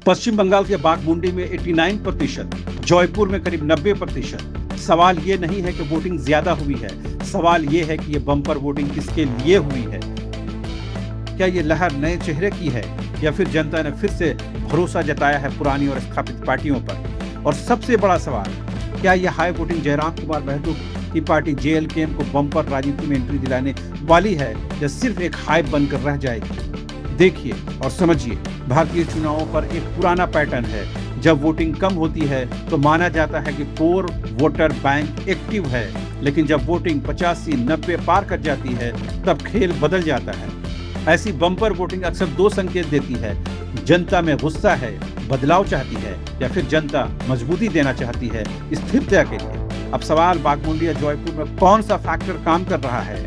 पश्चिम बंगाल के बाघमुंडी में 89%, जौनपुर में करीब 90%। सवाल ये नहीं है कि वोटिंग ज्यादा हुई है, सवाल ये है कि ये बम्पर वोटिंग किसके लिए हुई है। क्या ये लहर नए चेहरे की है या फिर जनता ने फिर से भरोसा जताया है पुरानी और स्थापित पार्टियों पर। और सबसे बड़ा सवाल, क्या यह हाई वोटिंग जयराम कुमार महतो की पार्टी जेएलकेएम को बम्पर राजनीति में एंट्री दिलाने वाली है या सिर्फ एक हाइप बनकर रह जाएगी। देखिए और समझिए, भारतीय चुनावों पर एक पुराना पैटर्न है। जब वोटिंग कम होती है तो माना जाता है कि कोर वोटर बैंक एक्टिव है, लेकिन जब वोटिंग 85-90 पार कर जाती है तब खेल बदल जाता है। ऐसी बम्पर वोटिंग अक्सर दो संकेत देती है, जनता में गुस्सा है, बदलाव चाहती है, या फिर जनता मजबूती देना चाहती है स्थिरता के लिए। अब सवाल, बाघमुंडी या जौनपुर में कौन सा फैक्टर काम कर रहा है।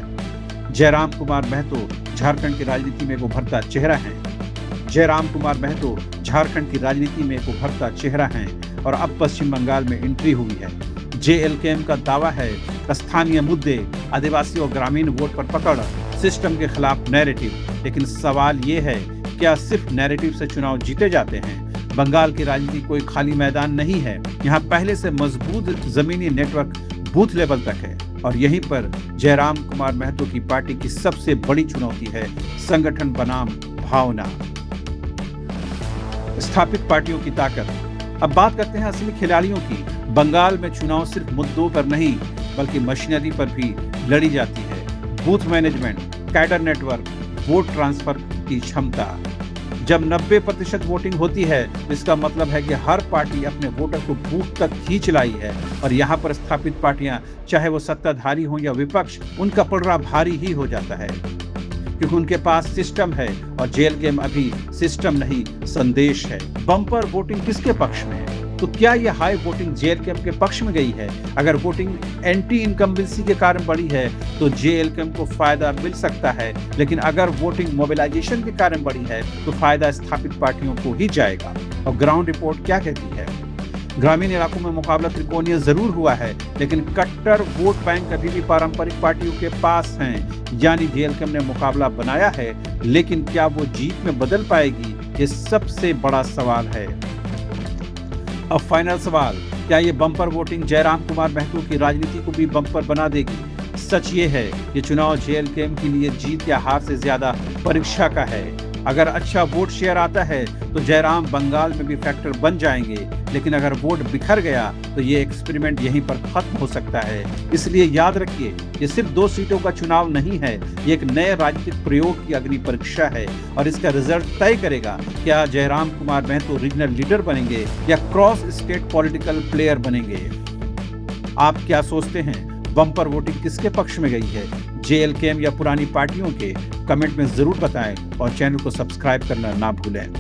जयराम कुमार महतो झारखंड की राजनीति में एक उभरता चेहरा है। जयराम कुमार महतो झारखंड की राजनीति में एक उभरता चेहरा है और अब पश्चिम बंगाल में एंट्री हुई है। जेएलकेएम का दावा है स्थानीय मुद्दे, आदिवासी और ग्रामीण वोट पर पकड़, सिस्टम के खिलाफ नैरेटिव। लेकिन सवाल ये है, क्या सिर्फ नैरेटिव से चुनाव जीते जाते हैं। बंगाल की राजनीति कोई खाली मैदान नहीं है। यहाँ पहले से मजबूत जमीनी नेटवर्क बूथ लेवल तक है और यहीं पर जयराम कुमार महतो की पार्टी की सबसे बड़ी चुनौती है संगठन बनाम भावना। स्थापित पार्टियों की ताकत। अब बात करते हैं असली खिलाड़ियों की। बंगाल में चुनाव सिर्फ मुद्दों पर नहीं बल्कि मशीनरी पर भी लड़ी जाती है। Booth management, cadre network, vote transfer की क्षमता। जब 90% वोटिंग होती है, इसका मतलब है कि हर पार्टी अपने वोटर को बूथ तक खींच लाई है और यहाँ पर स्थापित पार्टियां, चाहे वो सत्ताधारी हो या विपक्ष, उनका पलड़ा भारी ही हो जाता है क्योंकि उनके पास सिस्टम है और जेएलकेएम अभी सिस्टम नहीं, संदेश है। बम्पर वोटिंग किसके पक्ष में है? तो क्या यह हाई वोटिंग जेएलकेएम के पक्ष में गई है? अगर वोटिंग एंटी इनकम्बेंसी के कारण बढ़ी है तो जेएलकेएम को फायदा मिल सकता है, लेकिन अगर वोटिंग मोबिलाइजेशन के कारण बढ़ी है तो फायदा स्थापित पार्टियों को ही जाएगा। और ग्राउंड रिपोर्ट क्या कहती है? ग्रामीण इलाकों में मुकाबला त्रिकोणीय जरूर हुआ है, लेकिन कट्टर वोट बैंक अभी भी पारंपरिक पार्टियों के पास हैं। यानी जेएलकेएम ने मुकाबला बनाया है, लेकिन क्या वो जीत में बदल पाएगी? ये सबसे बड़ा सवाल है। अब फाइनल सवाल, क्या ये बम्पर वोटिंग जयराम कुमार महतो की राजनीति को भी बम्पर बना देगी? सच ये है, ये चुनाव जेएलकेएम के लिए जीत या हार से ज्यादा परीक्षा का है। अगर अच्छा वोट शेयर आता है तो जयराम बंगाल में भी फैक्टर बन जाएंगे, लेकिन अगर वोट बिखर गया तो ये एक्सपेरिमेंट यहीं पर खत्म हो सकता है। इसलिए याद रखिए, ये सिर्फ 2 सीटों का चुनाव नहीं है, ये एक नए राजनीतिक प्रयोग की अग्नि परीक्षा है और इसका रिजल्ट तय करेगा क्या जयराम कुमार महतो रीजनल लीडर बनेंगे या क्रॉस स्टेट पॉलिटिकल प्लेयर बनेंगे। आप क्या सोचते हैं, बम्पर वोटिंग किसके पक्ष में गई है, जेएलकेएम या पुरानी पार्टियों के? कमेंट में जरूर बताएं और चैनल को सब्सक्राइब करना ना भूलें।